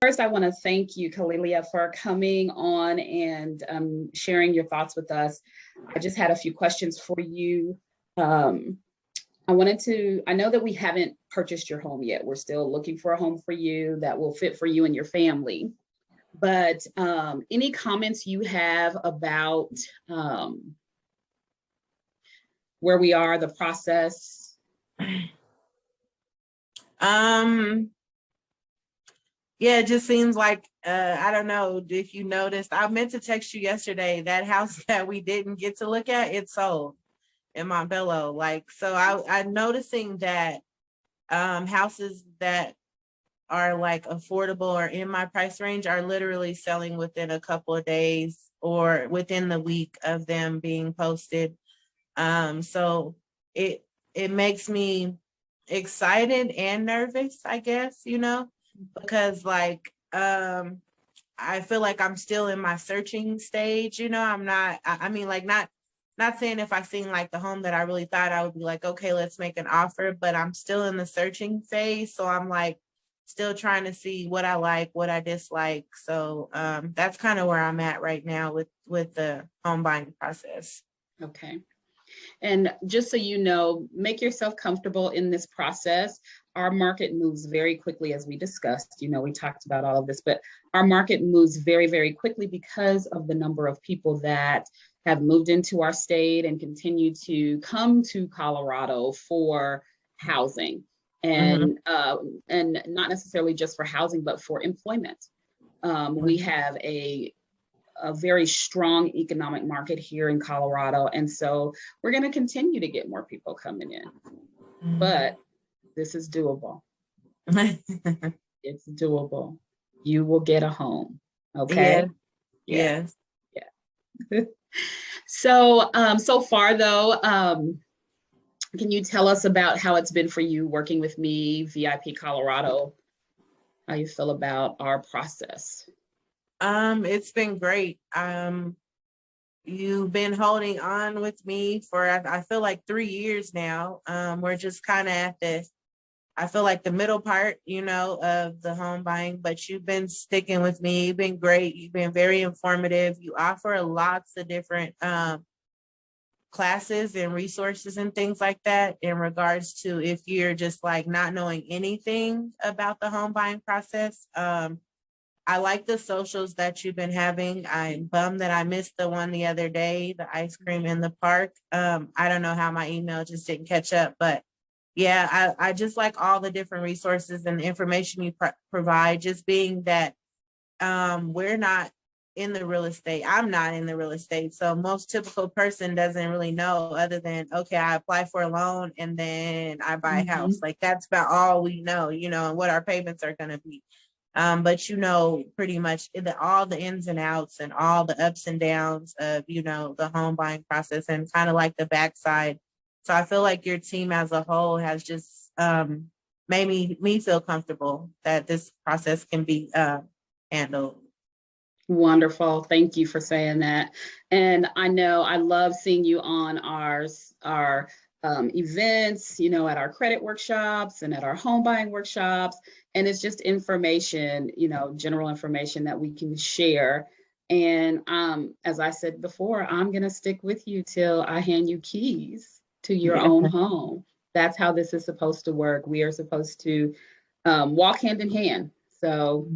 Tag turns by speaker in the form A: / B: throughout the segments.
A: first, I want to thank you, Kalilia, for coming on and sharing your thoughts with us. I just had a few questions for you. I know that we haven't purchased your home yet. We're still looking for a home for you that will fit for you and your family. But any comments you have about where we are, the process?
B: Yeah, it just seems like, I don't know if you noticed, I meant to text you yesterday, that house that we didn't get to look at, it sold in Montbello. Like, so I'm noticing that houses that are like affordable or in my price range are literally selling within a couple of days or within the week of them being posted. So it makes me excited and nervous, I guess, because like I feel like I'm still in my searching stage, I'm not, I mean, like not saying if I seen like the home that I really thought, I would be like, okay, let's make an offer, but I'm still in the searching phase. So I'm like still trying to see what I like, what I dislike. So that's kind of where I'm at right now with the home buying process.
A: Okay. And just so you know, make yourself comfortable in this process. Our market moves very quickly, as we discussed. We talked about all of this, but our market moves very, very quickly because of the number of people that have moved into our state and continue to come to Colorado for housing, and not necessarily just for housing, but for employment. We have a very strong economic market here in Colorado. And so we're going to continue to get more people coming in, but this is doable. It's doable. You will get a home. Okay.
B: Yes.
A: Yeah. So, so far though, can you tell us about how it's been for you working with me, VIP Colorado? How you feel about our process?
B: It's been great. You've been holding on with me for, I feel like 3 years now. We're just kind of I feel like the middle part, of the home buying, but you've been sticking with me. You've been great. You've been very informative. You offer lots of different classes and resources and things like that in regards to if you're just like not knowing anything about the home buying process. I like the socials that you've been having. I'm bummed that I missed the one the other day, the ice cream in the park. I don't know how my email just didn't catch up, but yeah, I just like all the different resources and the information you provide, just being that we're not in the real estate. I'm not in the real estate. So most typical person doesn't really know other than, okay, I apply for a loan and then I buy a house. Like that's about all we know, and what our payments are going to be. But pretty much all the ins and outs and all the ups and downs of, the home buying process and kind of like the backside. So I feel like your team as a whole has just made me feel comfortable that this process can be handled.
A: Wonderful. Thank you for saying that. And I know I love seeing you on our events, at our credit workshops and at our home buying workshops. And it's just information, general information that we can share. And as I said before, I'm going to stick with you till I hand you keys to your own home. That's how this is supposed to work. We are supposed to walk hand in hand. So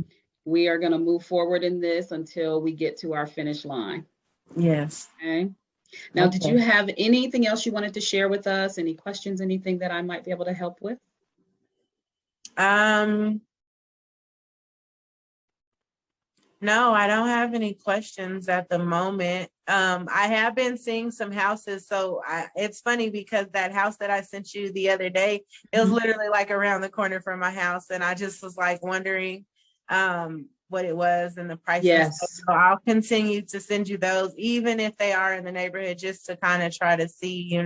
A: we are going to move forward in this until we get to our finish line.
B: Yes.
A: Okay. Now, did you have anything else you wanted to share with us? Any questions, anything that I might be able to help with?
B: No, I don't have any questions at the moment. I have been seeing some houses. So it's funny because that house that I sent you the other day, it was literally like around the corner from my house. And I just was like wondering what it was and the prices.
A: Yes.
B: So I'll continue to send you those, even if they are in the neighborhood, just to kind of try to see,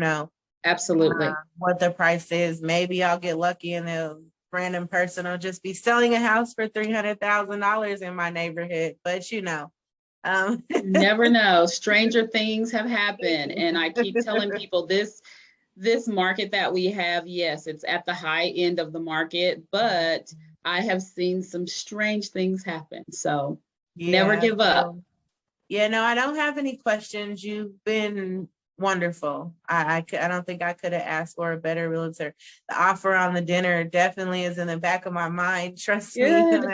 A: absolutely
B: what the price is. Maybe I'll get lucky and the random person will just be selling a house for $300,000 in my neighborhood. But
A: you never know. Stranger things have happened. And I keep telling people this market that we have, yes, it's at the high end of the market, but I have seen some strange things happen. So never
B: Yeah.
A: give up.
B: Yeah, no, I don't have any questions. You've been wonderful. I don't think I could have asked for a better realtor. The offer on the dinner definitely is in the back of my mind. Trust me,
A: Good.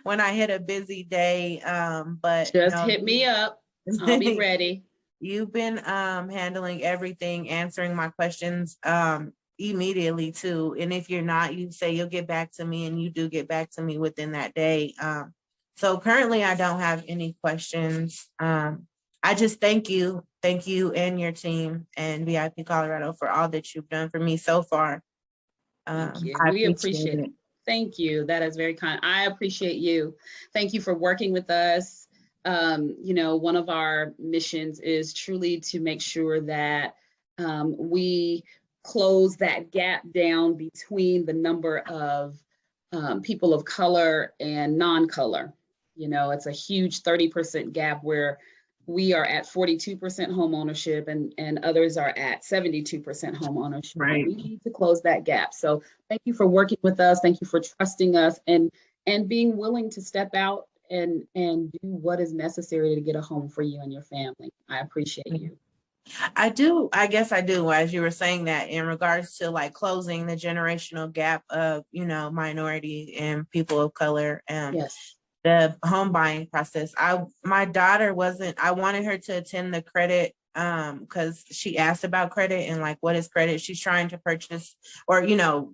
B: when I hit a busy day. But
A: Just
B: no,
A: hit me up. I'll be ready.
B: you've been handling everything, answering my questions immediately too. And if you're not, you say you'll get back to me, and you do get back to me within that day. So currently I don't have any questions. I just thank you and your team and VIP Colorado for all that you've done for me so far.
A: Thank you.
B: I
A: We
B: appreciate
A: appreciate it.
B: it.
A: Thank you. That is very kind. I appreciate you. Thank you for working with us. You know, one of our missions is truly to make sure that we close that gap down between the number of people of color and non-color. You know, it's a huge 30% gap where we are at 42% home ownership and others are at 72% home ownership.
B: Right.
A: We need to close that gap. So thank you for working with us. Thank you for trusting us and being willing to step out and do what is necessary to get a home for you and your family. I appreciate you.
B: I do. I guess I do. As you were saying that in regards to like closing the generational gap of, minority and people of color and
A: Yes.
B: the home buying process. My daughter I wanted her to attend the credit because she asked about credit and like what is credit. She's trying to purchase or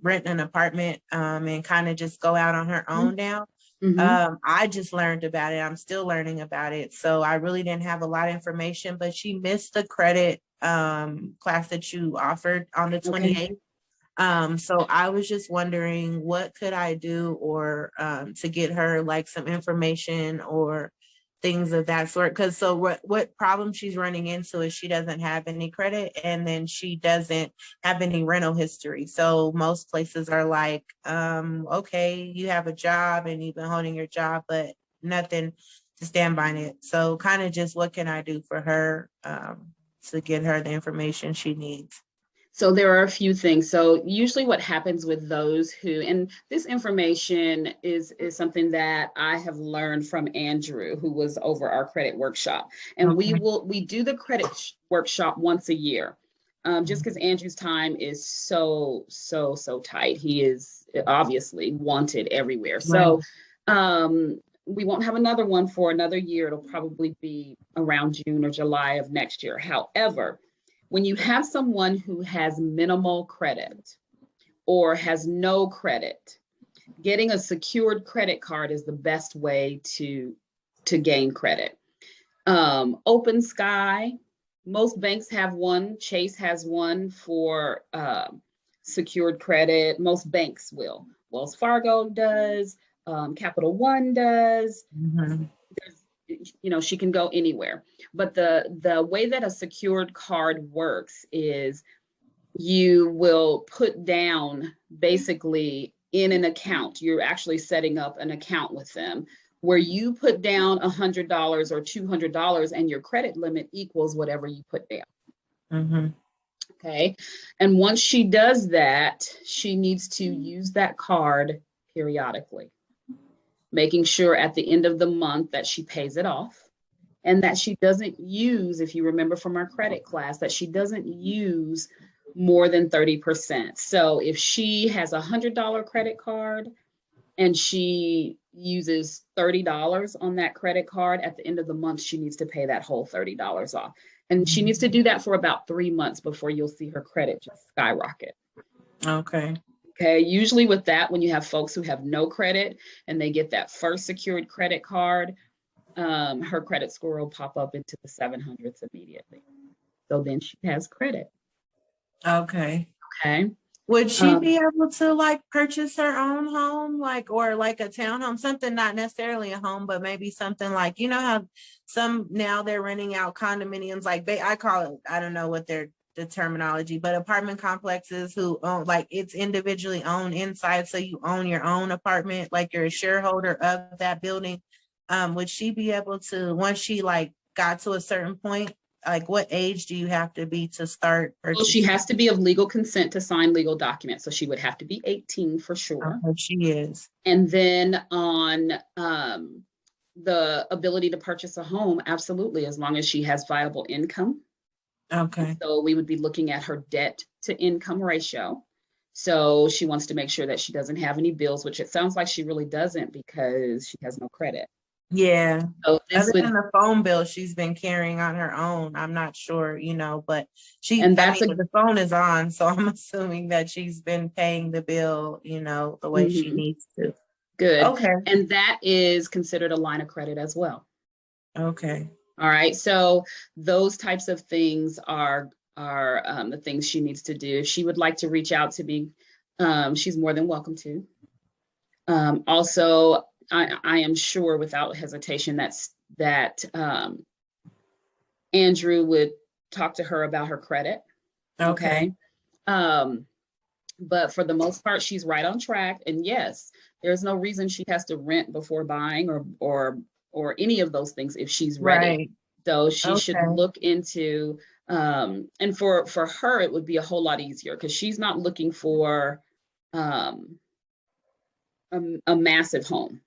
B: rent an apartment and kind of just go out on her own now. I just learned about it. I'm still learning about it. So I really didn't have a lot of information, but she missed the credit class that you offered on the 28th. So I was just wondering what could I do or to get her like some information or things of that sort. Because so what problem she's running into is she doesn't have any credit and then she doesn't have any rental history. So most places are like, okay, you have a job and you've been holding your job, but nothing to stand by it. So kind of just what can I do for her to get her the information she needs?
A: So there are a few things. So usually what happens with those who, and this information is something that I have learned from Andrew, who was over our credit workshop. And we do the credit workshop once a year. Just because Andrew's time is so tight. He is obviously wanted everywhere. So we won't have another one for another year. It'll probably be around June or July of next year. However, when you have someone who has minimal credit or has no credit, getting a secured credit card is the best way to gain credit. Open Sky, most banks have one. Chase has one for secured credit. Most banks will. Wells Fargo does. Capital One does. She can go anywhere. But the way that a secured card works is you will put down basically in an account. You're actually setting up an account with them where you put down $100 or $200 and your credit limit equals whatever you put down. Okay. And once she does that, she needs to use that card periodically, making sure at the end of the month that she pays it off and that she doesn't use, if you remember from our credit class, that she doesn't use more than 30%. So if she has a $100 credit card and she uses $30 on that credit card, at the end of the month, she needs to pay that whole $30 off. And she needs to do that for about 3 months before you'll see her credit just skyrocket.
B: Okay.
A: Okay, usually with that, when you have folks who have no credit and they get that first secured credit card, her credit score will pop up into the 700s immediately. So then she has credit.
B: Okay.
A: Okay.
B: Would she be able to like purchase her own home, like, or like a townhome, something not necessarily a home, but maybe something like, how some now they're renting out condominiums, like I call it, I don't know what the terminology, but apartment complexes who own, like it's individually owned inside. So you own your own apartment, like you're a shareholder of that building. Would she be able to, once she like got to a certain point, like what age do you have to be to start
A: Well, she
B: purchasing?
A: has to be of legal consent to sign legal documents. So she would have to be 18 for sure.
B: Okay, she is.
A: And then on the ability to purchase a home, absolutely, as long as she has viable income.
B: Okay.
A: So we would be looking at her debt to income ratio. So she wants to make sure that she doesn't have any bills, which it sounds like she really doesn't because she has no credit.
B: Yeah.
A: So this
B: Other
A: would,
B: than the phone bill she's been carrying on her own, I'm not sure, but
A: and
B: I
A: that's
B: mean,
A: a
B: the phone is on, so I'm assuming that she's been paying the bill, the way she
A: mhm,
B: needs to.
A: good.
B: Okay.
A: And that is considered a line of credit as well.
B: Okay.
A: All right. So those types of things are the things she needs to do. If she would like to reach out to me, she's more than welcome to. Also, I am sure without hesitation that Andrew would talk to her about her credit.
B: Okay.
A: Okay. But for the most part, she's right on track. And yes, there's no reason she has to rent before buying or any of those things if she's ready.
B: Right.
A: So she should
B: Okay.
A: look into and for her it would be a whole lot easier because she's not looking for um, a massive home,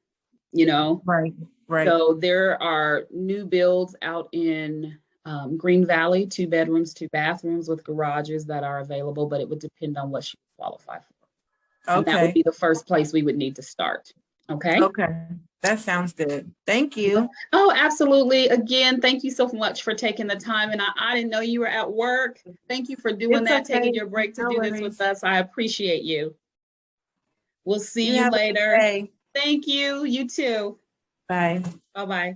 A: you know.
B: Right. Right.
A: So there are new builds out in Green Valley, 2 bedrooms, 2 bathrooms with garages that are available, but it would depend on what she would qualify for. And that would
B: Okay.
A: be the first place we would need to start. Okay.
B: Okay. That sounds good. Thank you.
A: Oh, absolutely. Again, thank you so much for taking the time. And I didn't know you were at work. Thank you for doing
B: It's
A: that, taking
B: okay.
A: your break to
B: No
A: do this with
B: worries.
A: us. I appreciate you. We'll see
B: You
A: you
B: have a good
A: later.
B: day.
A: Thank you. You too.
B: Bye.
A: Bye bye.